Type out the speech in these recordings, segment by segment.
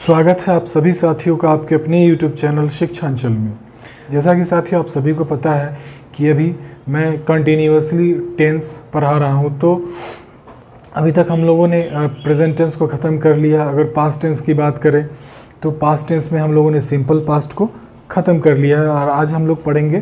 स्वागत है आप सभी साथियों का आपके अपने YouTube चैनल शिक्षांचल में। जैसा कि साथियों आप सभी को पता है कि अभी मैं कंटिन्यूअसली टेंस पढ़ा रहा हूँ, तो अभी तक हम लोगों ने प्रेजेंट टेंस को ख़त्म कर लिया। अगर पास्ट टेंस की बात करें तो पास्ट टेंस में हम लोगों ने सिंपल पास्ट को ख़त्म कर लिया है, और आज हम लोग पढ़ेंगे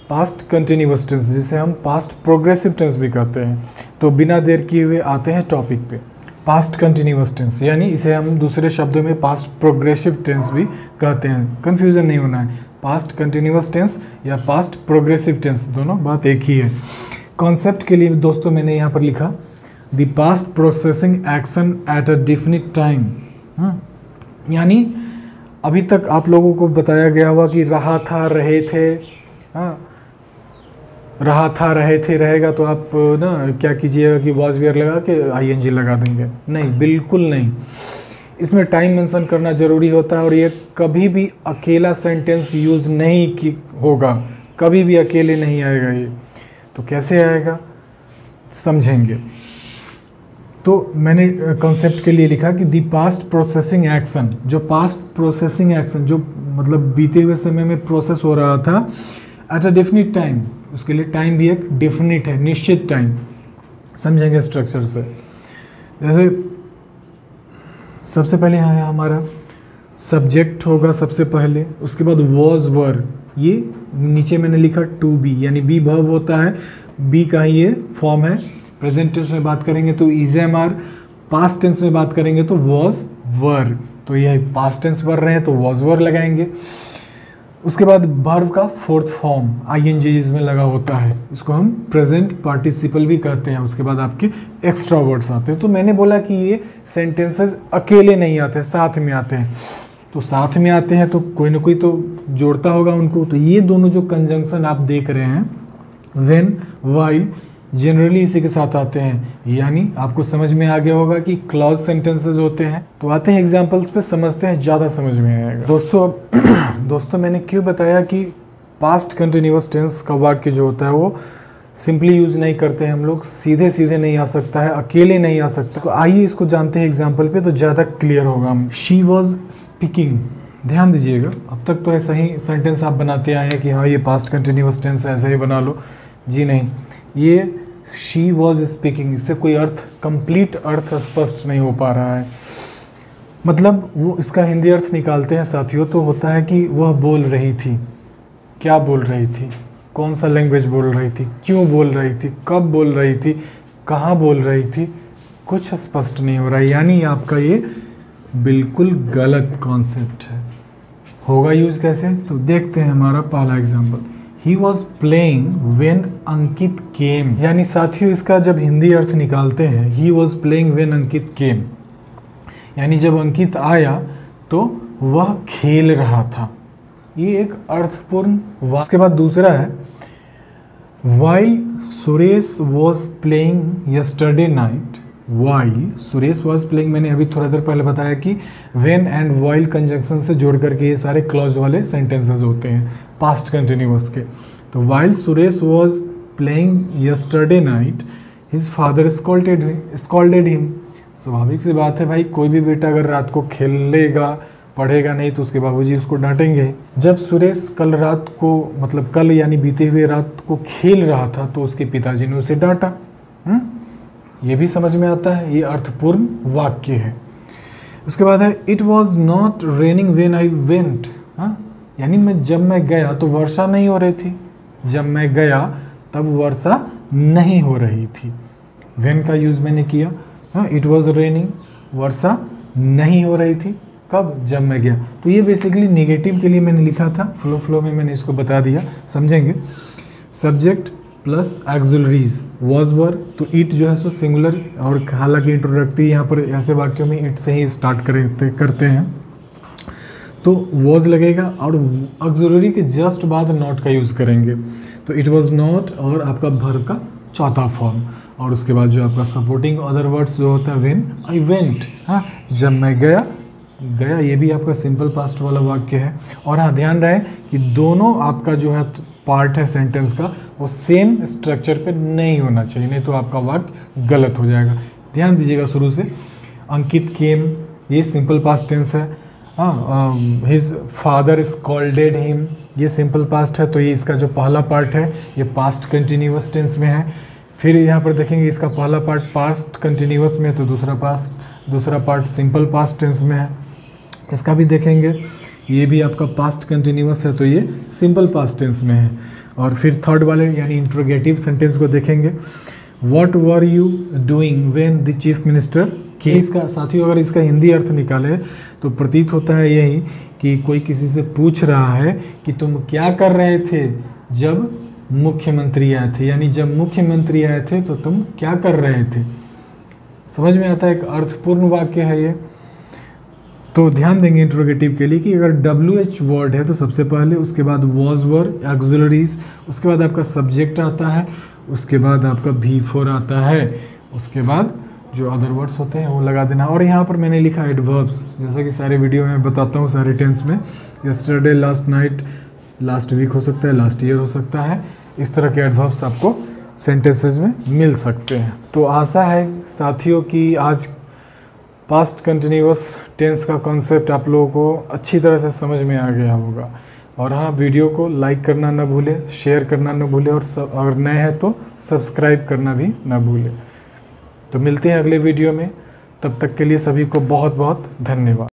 पास्ट कंटिन्यूअस टेंस, जिसे हम पास्ट प्रोग्रेसिव टेंस भी कहते हैं। तो बिना देर किए हुए आते हैं टॉपिक पे। पास्ट कंटिन्यूअस टेंस यानी इसे हम दूसरे शब्दों में पास्ट प्रोग्रेसिव टेंस भी कहते हैं, कंफ्यूजन नहीं होना है। पास्ट कंटिन्यूअस टेंस या पास्ट प्रोग्रेसिव टेंस दोनों बात एक ही है। कॉन्सेप्ट के लिए दोस्तों मैंने यहाँ पर लिखा the past processing action at a definite time. यानी अभी तक आप लोगों को बताया गया हुआ कि रहा था, रहे थे, रहा था, रहे थे, रहेगा तो आप ना क्या कीजिएगा कि वॉज वेयर लगा के आईएनजी लगा देंगे। नहीं, बिल्कुल नहीं। इसमें टाइम मेंशन करना ज़रूरी होता है, और ये कभी भी अकेला सेंटेंस यूज़ नहीं होगा, कभी भी अकेले नहीं आएगा ये। तो कैसे आएगा समझेंगे। तो मैंने कॉन्सेप्ट के लिए लिखा कि द पास्ट प्रोसेसिंग एक्शन, जो पास्ट प्रोसेसिंग एक्शन जो मतलब बीते हुए समय में प्रोसेस हो रहा था एट अ डेफिनिट टाइम, उसके लिए टाइम भी एक डेफिनिट है, निश्चित टाइम। समझेंगे स्ट्रक्चर से। जैसे सबसे पहले यहाँ है हमारा सब्जेक्ट होगा सबसे पहले, उसके बाद वॉज वर, ये नीचे मैंने लिखा टू बी, यानी बी वर्ब होता है, बी का ये फॉर्म है। प्रेजेंट टेंस में बात करेंगे तो is am are, past tense में बात करेंगे तो वॉज वर। तो ये पास्ट टेंस पढ़ रहे हैं तो वॉज वर लगाएंगे। उसके बाद वर्ब का फोर्थ फॉर्म आईएनजी जिसमें लगा होता है, इसको हम प्रेजेंट पार्टिसिपल भी कहते हैं। उसके बाद आपके एक्स्ट्रा वर्ड्स आते हैं। तो मैंने बोला कि ये सेंटेंसेस अकेले नहीं आते, साथ में आते हैं। तो साथ में आते हैं तो कोई ना कोई तो जोड़ता होगा उनको। तो ये दोनों जो कंजंक्शन आप देख रहे हैं, व्हेन, व्हाइल, जनरली इसी के साथ आते हैं। यानी आपको समझ में आ गया होगा कि क्लॉज सेंटेंसेस होते हैं। तो आते हैं एग्जांपल्स पे, समझते हैं, ज़्यादा समझ में आएगा। दोस्तों मैंने क्यों बताया कि पास्ट कंटिन्यूअस टेंस का वाक्य जो होता है वो सिंपली यूज नहीं करते हैं हम लोग, सीधे सीधे नहीं आ सकता है, अकेले नहीं आ सकता। तो आइए इसको जानते हैं एग्जाम्पल पे, तो ज़्यादा क्लियर होगा। शी वॉज स्पीकिंग, ध्यान दीजिएगा। अब तक तो ऐसा ही सेंटेंस आप बनाते आए हैं कि हाँ ये पास्ट कंटिन्यूअस टेंस है, ऐसे ही बना लो। जी नहीं, ये शी वॉज स्पीकिंग, इससे कोई अर्थ, कंप्लीट अर्थ स्पष्ट नहीं हो पा रहा है। मतलब वो इसका हिंदी अर्थ निकालते हैं साथियों, तो होता है कि वह बोल रही थी। क्या बोल रही थी, कौन सा लैंग्वेज बोल रही थी, क्यों बोल रही थी, कब बोल रही थी, कहाँ बोल रही थी, कुछ स्पष्ट नहीं हो रहा है। यानी आपका ये बिल्कुल गलत कॉन्सेप्ट है। होगा यूज कैसे, तो देखते हैं हमारा पहला example. He was playing when Ankit came, यानी साथियों इसका जब हिंदी अर्थ निकालते हैं, he was playing when Ankit came, यानी जब अंकित आया तो वह खेल रहा था। ये एक अर्थपूर्ण वाक्य। उसके बाद दूसरा है while Suresh was playing yesterday night, while Suresh was playing, मैंने अभी थोड़ा देर पहले बताया कि when and while कंजंक्शन से जोड़ करके ये सारे क्लॉज वाले सेंटेंसेस होते हैं पास्ट कंटिन्यूअस के। तो while Suresh was playing yesterday night, his father scolded him। स्वाभाविक सी बात है भाई, कोई भी बेटा अगर रात को खेलेगा, पढ़ेगा नहीं तो उसके बाबूजी उसको डांटेंगे। जब सुरेश कल रात को, मतलब कल यानी बीते हुए रात को खेल रहा था, तो उसके पिताजी ने उसे डांटा। ये भी समझ में आता है, ये अर्थपूर्ण वाक्य है। उसके बाद है it was not raining when I went, यानी जब मैं गया तो वर्षा नहीं हो रही थी, जब मैं गया तब वर्षा नहीं हो रही थी। वेन का यूज मैंने किया, इट वॉज रेनिंग, वर्षा नहीं हो रही थी, कब, जब मैं गया। तो ये बेसिकली निगेटिव के लिए मैंने लिखा था, फ्लो में मैंने इसको बता दिया, समझेंगे। सब्जेक्ट प्लस एक्सुलरीज वॉज वर, तो इट जो है सो सिंगुलर, और हालांकि इंट्रोडक्टरी यहाँ पर ऐसे वाक्यों में इट से ही स्टार्ट करते हैं, तो वॉज लगेगा, और ऑक्सिलरी के जस्ट बाद नॉट का यूज़ करेंगे। तो इट वॉज नॉट और आपका वर्ब का चौथा फॉर्म, और उसके बाद जो आपका सपोर्टिंग अदर वर्ड्स जो होता है व्हेन आई वेंट, जब मैं गया, ये भी आपका सिंपल पास्ट वाला वाक्य है। और हाँ, ध्यान रहे कि दोनों आपका जो है पार्ट है सेंटेंस का, वो सेम स्ट्रक्चर पे नहीं होना चाहिए, नहीं तो आपका वाक्य गलत हो जाएगा। ध्यान दीजिएगा शुरू से। अंकित केम, ये सिंपल पास्ट टेंस है। हाँ, हिज फादर स्कॉल्डेड हिम, ये सिंपल पास्ट है, तो ये इसका जो पहला पार्ट है ये पास्ट कंटिन्यूअस टेंस में है। फिर यहाँ पर देखेंगे इसका पहला पार्ट पास्ट कंटिन्यूअस में है, तो दूसरा पार्ट सिंपल पास्ट टेंस में है। इसका भी देखेंगे, ये भी आपका पास्ट कंटिन्यूअस है, तो ये सिंपल पास्ट टेंस में है। और फिर थर्ड वाले यानी इंट्रोगेटिव सेंटेंस को देखेंगे, what were you doing when the chief minister केम। इसका साथियों अगर इसका हिंदी अर्थ निकाले तो प्रतीत होता है यही कि कोई किसी से पूछ रहा है कि तुम क्या कर रहे थे जब मुख्यमंत्री आए थे, यानी जब मुख्यमंत्री आए थे तो तुम क्या कर रहे थे। समझ में आता है, एक अर्थपूर्ण वाक्य है ये। तो ध्यान देंगे इंट्रोगेटिव के लिए कि अगर WH वर्ड है तो सबसे पहले, उसके बाद वॉज वर, ऑक्सिलरीज, उसके बाद आपका सब्जेक्ट आता है, उसके बाद आपका V4 आता है, उसके बाद जो अदर वर्ड्स होते हैं वो लगा देना। और यहाँ पर मैंने लिखा एडवर्ब्स, जैसा कि सारे वीडियो में बताता हूँ सारे टेंस में, yesterday, last night, last week हो सकता है, लास्ट ईयर हो सकता है, इस तरह के एडवर्ब्स आपको सेंटेंसेज में मिल सकते हैं। तो आशा है साथियों कि आज पास्ट कंटिन्यूअस टेंस का कॉन्सेप्ट आप लोगों को अच्छी तरह से समझ में आ गया होगा। और हाँ, वीडियो को लाइक करना ना भूलें, शेयर करना ना भूलें, और अगर नए हैं तो सब्सक्राइब करना भी ना भूलें। तो मिलते हैं अगले वीडियो में, तब तक के लिए सभी को बहुत बहुत धन्यवाद।